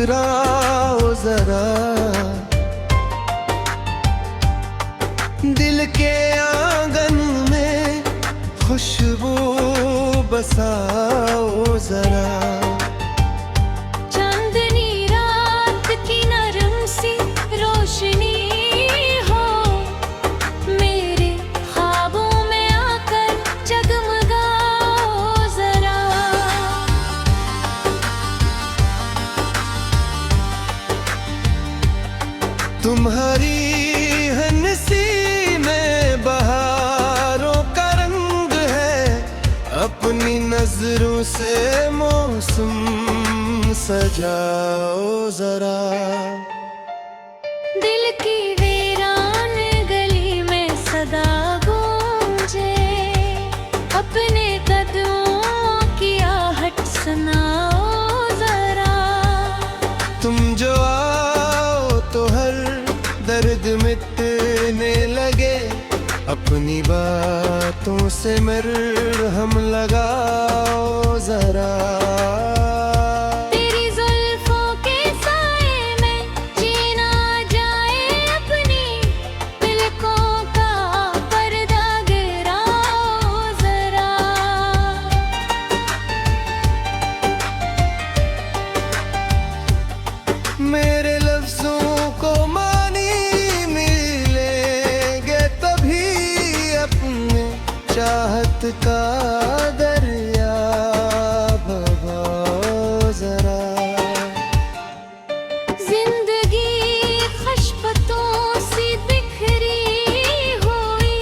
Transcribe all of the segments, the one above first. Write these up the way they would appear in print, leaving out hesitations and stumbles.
मुस्कुराओ जरा, दिल के आंगन में खुशबू बसाओ जरा। चांदनी रात की नरम सी रोशनी हो, मेरे ख्वाबों में आकर जगमगाओ जरा। तुम्हारी हंसी में बहारों का रंग है, अपनी नजरों से मौसम सजाओ जरा। दिल की वीरान गली में सदा गूंजे, अपने कदमों की आहट सुनाओ जरा। तुम जो आओ तो हर दर्द मिटने लगे, अपनी बातों से मरहम लगाओ जरा। तेरी जुल्फों के साए में जीना जाए, अपनी पलकों का पर्दा गिराओ जरा। मेरे लफ्जों को मानी मिलेंगे तभी, अपने चाहत का दरिया बहाओ जरा। जिंदगी खुशबूओं सी बिखरी हुई,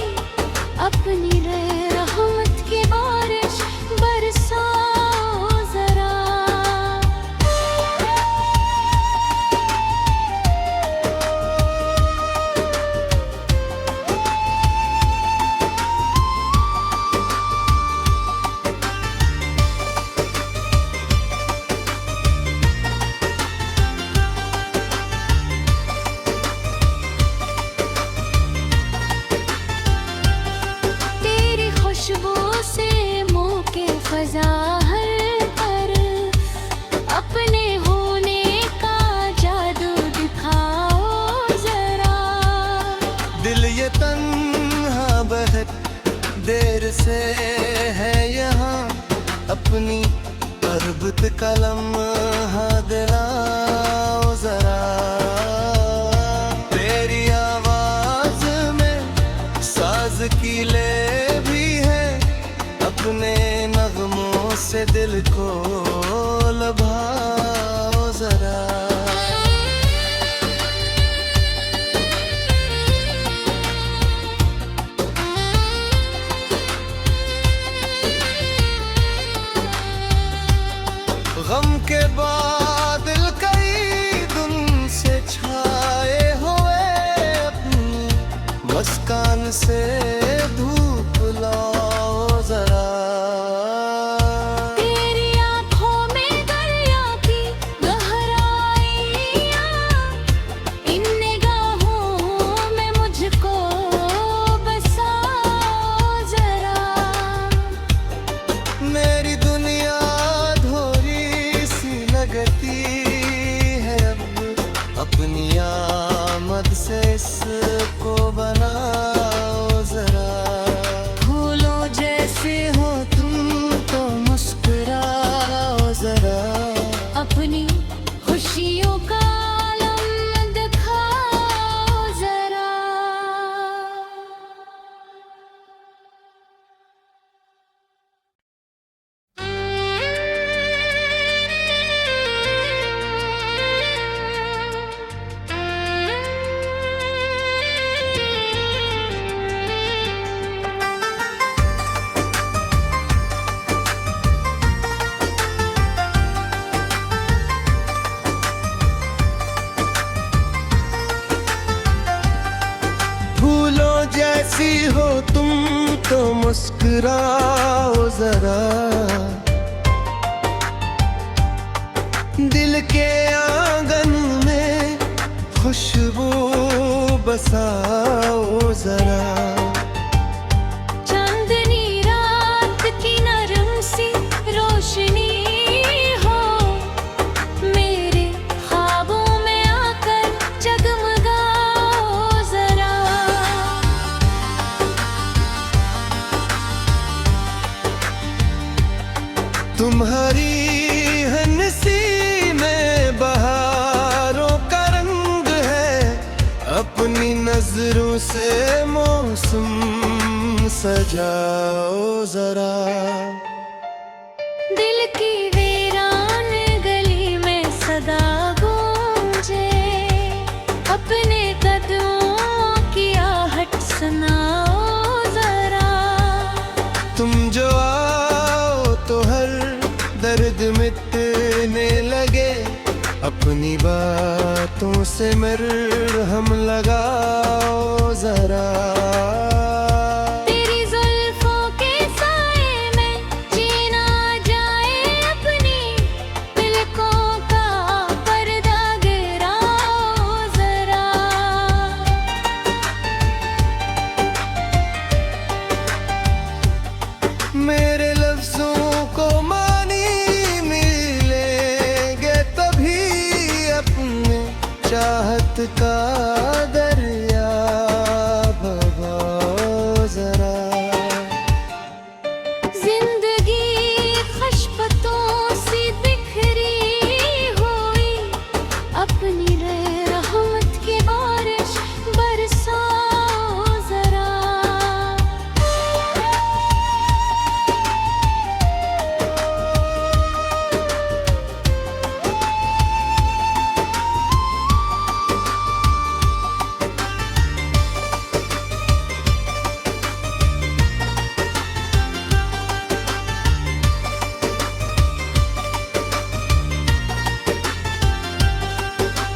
अपनी रहमत की बारिश बरसाओ जरा। तेरी खुशबू से मुँह के फजा हर तरफ, अपने होने का जादू दिखाओ जरा। दिल ये तन्हा बहुत देर से है यहाँ, अपनी अरबत का लम्हा दिलाओ जरा। तेरी आवाज में साज की ले भी है, अपने नगमों से दिल को लभाओ जरा। गम के बादल कई दिन से छाए हुए, अपनी मुस्कान से धूप लाओ जरा। तेरी आँखों में दरिया की गहराइयाँ, इन निगाहों में मुझको बसाओ जरा। मेरी दुनिया थोड़ी सी लगती है अब, अपनी आमद से इसको बनाओ जरा। फूलों जैसे हो तुम तो मुस्कुराओ जरा, अपनी खुशियों का आलम दिखाओ जरा। फूलों जैसी हो तुम तो मुस्कुराओ जरा, दिल के आंगन में खुशबू बसाओ जरा। चांदनी रात की नरम सी रोशनी हो, मेरे नजरों से मौसम सजाओ जरा। दिल की वीरान गली में सदा गूंजे, अपने कदमों की आहट सुनाओ जरा। तुम जो आओ तो हर दर्द मिटने लगे, अपनी बातों से मरहम लगाओ जरा। तेरी जुल्फों के साए में जीना जाए, अपनी पलकों का पर्दा गिराओ जरा। मेरे लफ्जों को मानी मिलेंगे तभी, अपने चाहत का दरिया बहाओ जरा। जिंदगी खुशबतों सी बिखरी हुई, अपनी रहमत की बारिश बरसाओ जरा।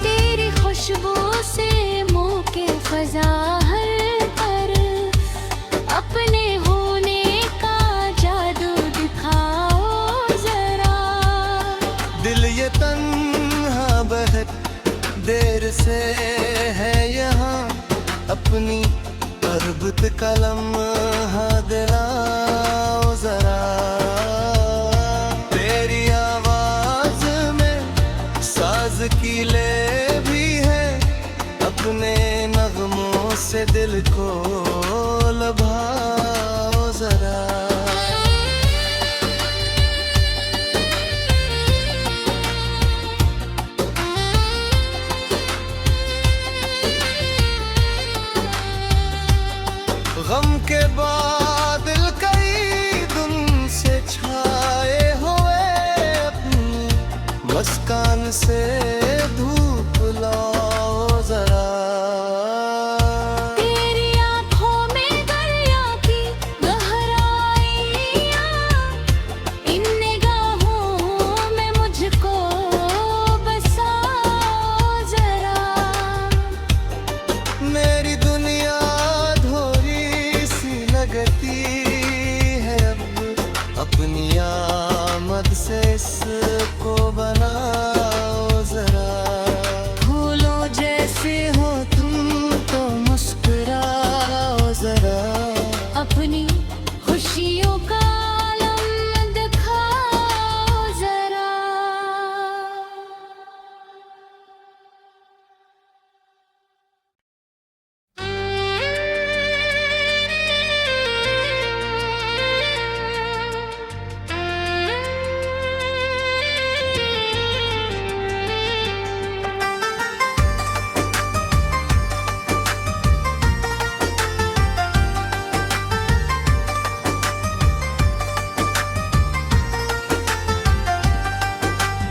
तेरी खुशबू से मुंह के फजा हर पर, अपने होने का जादू दिखाओ जरा। दिल ये तन्हा बहुत देर से है यहाँ, अपनी अरबत कलम दिलाओ जरा। तेरी आवाज में साज की ले भी है, अपने नगमों से दिल को लभाओ जरा। गम के बादल कई दिन से छाए हुए, अपनी मुस्कान से धूप लाओ जरा। तेरी आँखों में दरिया की गहराइयाँ, इन निगाहों में मुझको बसाओ जरा। मेरी दुनिया थोड़ी सी लगती है अब, अपनी आमद से इसको बनाओ जरा। फूलों जैसे हो तुम तो मुस्कुराओ जरा, अपनी खुशियों का आलम दिखाओ जरा।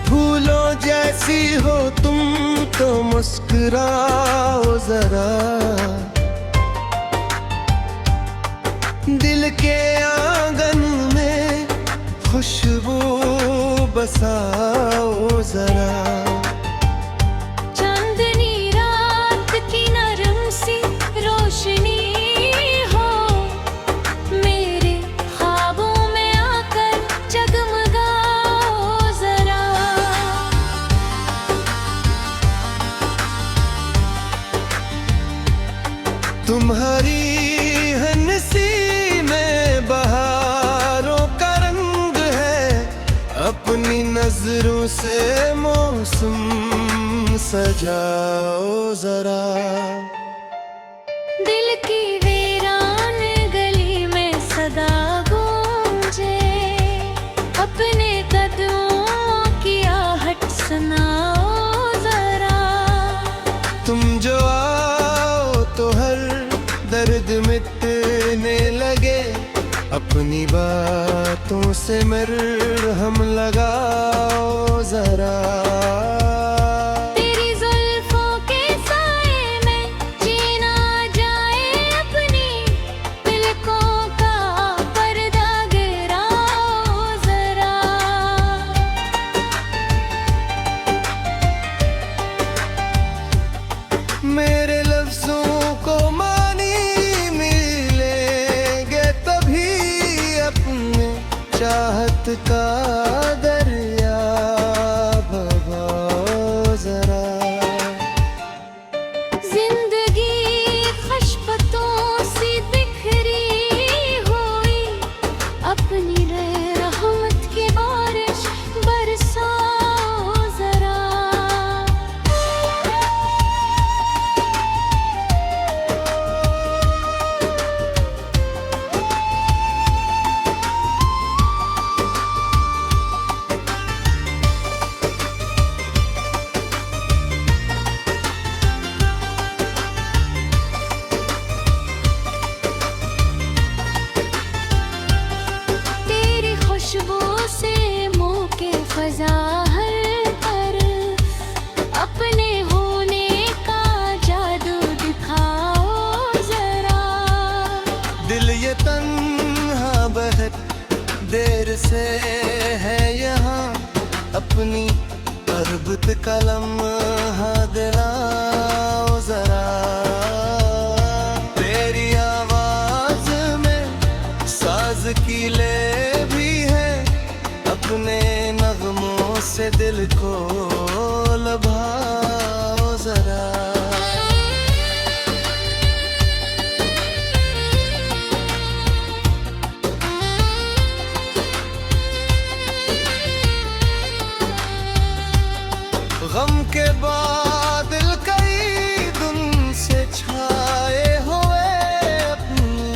फूलों जैसी हो तुम तो मुस्कुराओ जरा। दिल के आंगन में खुशबू बसाओ जरा। चांदनी रात की नरम सी रोशनी हो, मेरे ख्वाबों में आकर जगमगाओ जरा। तुम्हारी हंसी में बहारों का रंग है, अपनी नजरों से मौसम सजाओ जरा। दिल की वीरान गली में सदा गूंजे, अपने कदमों की आहट सुनाओ जरा। तुम जो आओ तो हर दर्द मिटने लगे, अपनी बातों से मरहम लगाओ जरा। तेरी जुल्फों के साए में जीना जाए, अपनी पलकों का पर्दा गिराओ जरा। मेरे लफ्जों को मानी मिलेंगे तभी, अपने चाहत का दरिया भगाओ जरा। जिंदगी खुशबतों सी बिखरी हुई, अपनी रहमत की बारिश बरसाओ जरा। तेरी खुशबू से मुँह के फजा हर तरफ, अपने होने का जादू दिखाओ जरा। दिल ये तन्हा बहुत देर से है यहाँ, अपनी अरबत का लम्हा दिलाओ जरा। तेरी आवाज में साज की ले भी है, अपने नगमों से दिल को लभाओ जरा। गम के बादल कई दिन से छाए हुए, अपनी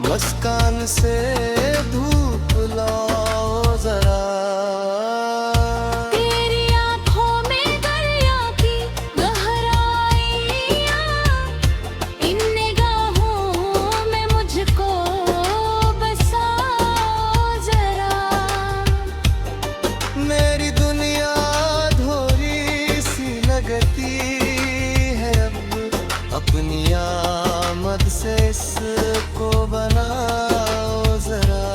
मुस्कान से धूप लाओ जरा। तेरी आँखों में दरिया की गहराइयाँ, इन निगाहों में मुझको बसाओ जरा। मेरी दुनिया थोड़ी सी लगती है अब, अपनी आमद से इसको बनाओ जरा।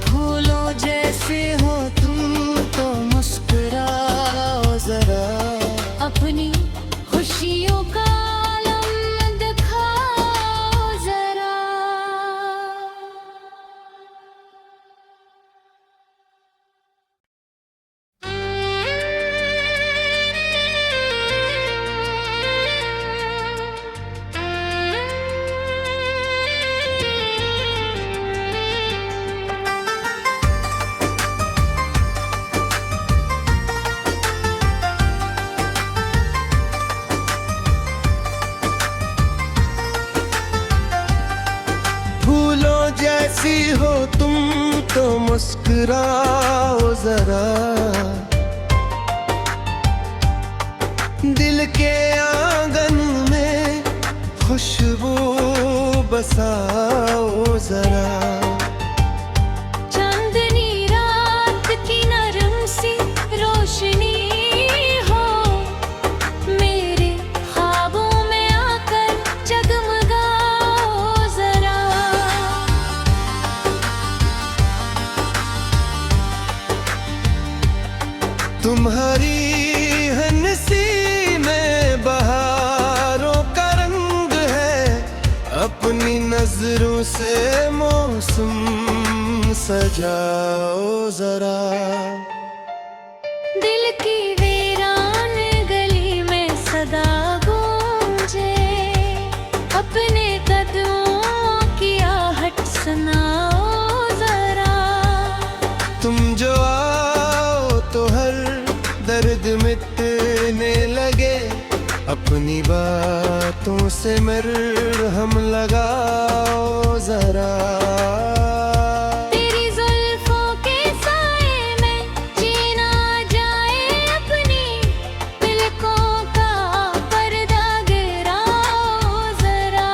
फूलों जैसे हो तुम तो मुस्कुराओ जरा, अपनी खुशियों का आलम दिखाओ जरा। फूलों जैसी हो तुम तो मुस्कुराओ जरा। दिल के आंगन में खुशबू बसाओ जरा। चांदनी रात की नरम सी रोशनी हो, मेरे ख्वाबों में आकर जगमगाओ जरा। तुम्हारी हंसी में बहारों का रंग है, अपनी नजरों से मौसम सजाओ जरा। दिल की वीरान गली में सदा गूंजे, अपने कदमों की आहट सुनाओ जरा। तुम जो आओ तो हर दर्द मिटने लगे, अपनी बातों से मरहम लगाओ जरा। तेरी जुल्फों के साए में जीना जाए, अपनी पलकों का पर्दा गिराओ जरा।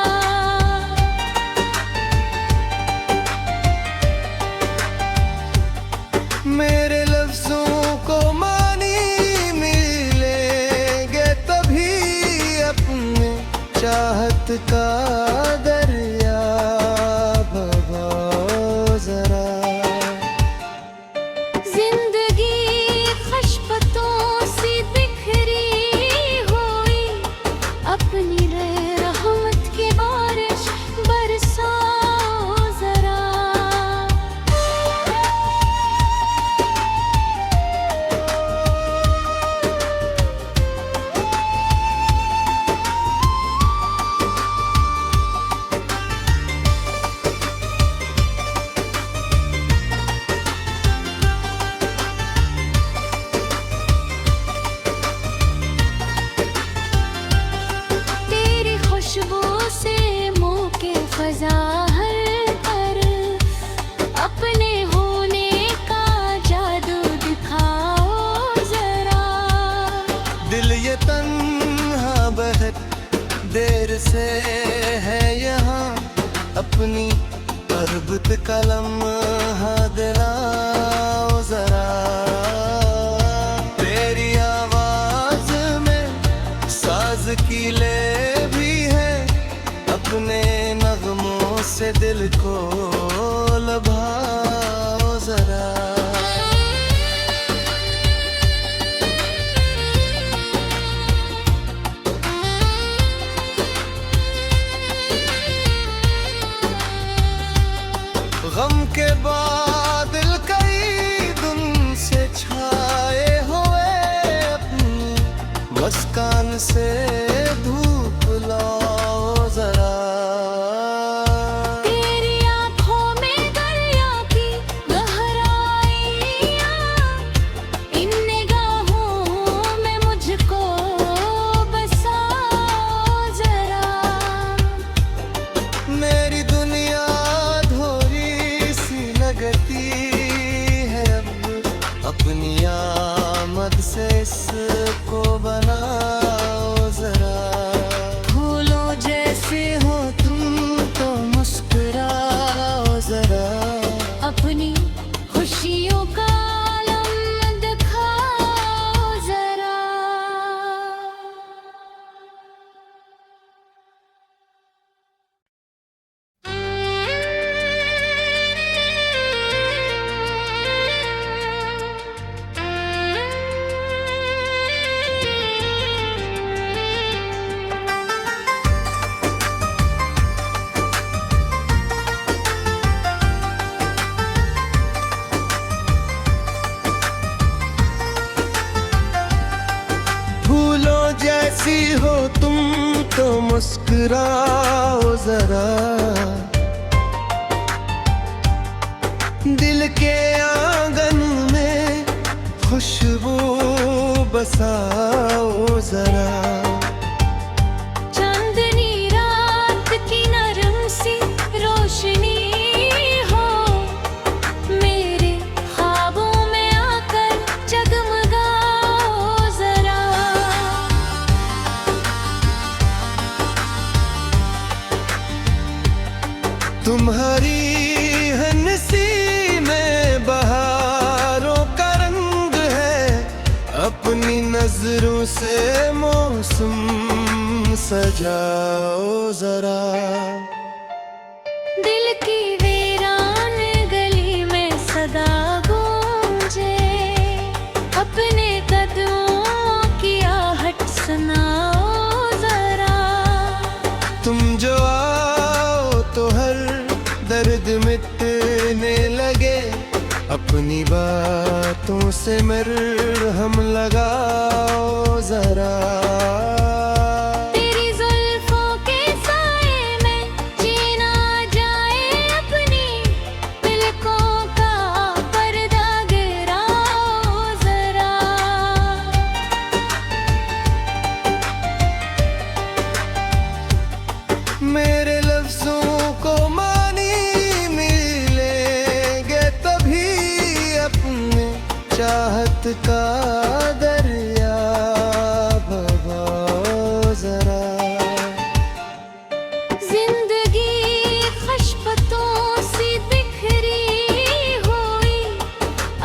चाहत का दरिया भगाओ जरा। जिंदगी खशबतों से बिखरी हुई, अपनी रहमत की बारिश बरसाओ जरा। तेरी खुशबू से मुँह के फजा हर पर अपने होने का जादू दिखाओ जरा। दिल ये तन्हा बहुत देर से है यहाँ, अपनी अरबत कलम दिलाओ जरा। तेरी आवाज में साज की ले भी है, अपने नगमों से दिल को लभाओ जरा। गम के बादल कई दिन से छाए हुए, अपनी मुस्कान से धूप लाओ जरा। तेरी आँखों में दरिया की गहराइयाँ, इन निगाहों में मुझको बसाओ जरा। मेरी दुनिया थोड़ी सी लगती है अब, अपनी आमद से इसको बनाओ जरा। फूलों जैसे हो तुम तो मुस्कुराओ जरा। अपनी खुशियों का आलम दिखाओ जरा। फूलों जैसी हो तुम तो मुस्कुराओ जरा। दिल के आंगन में खुशबू बसाओ जरा। चांदनी रात की नरम सी रोशनी हो, मेरे ख्वाबों में आकर जगमगाओ जरा। तुम्हारी हंसी में बहारों का रंग है, अपनी नजरों से मौसम सजाओ जरा। दिल की वीरान गली में सदा गूंजे, अपने कदमों की आहट सुनाओ जरा। तुम जो आओ तो हर दर्द मिटने लगे, अपनी बातों से मरहम लगाओ जरा। तेरी जुल्फों के साए में जीना जाए, अपनी पलकों का पर्दा गिराओ जरा। मेरे लफ्जों को मानी मिलेंगे तभी, अपने चाहत का दरिया भगाओ जरा। जिंदगी खशबतों से बिखरी हुई,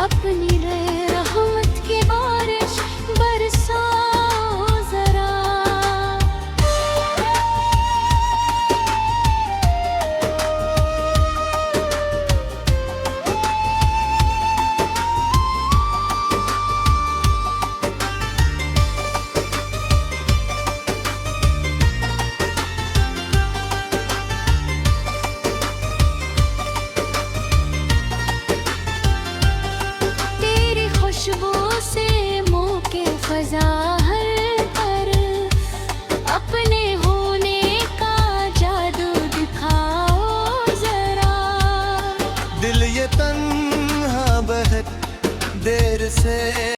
अपनी रहमत की बारिश बरसाओ जरा। से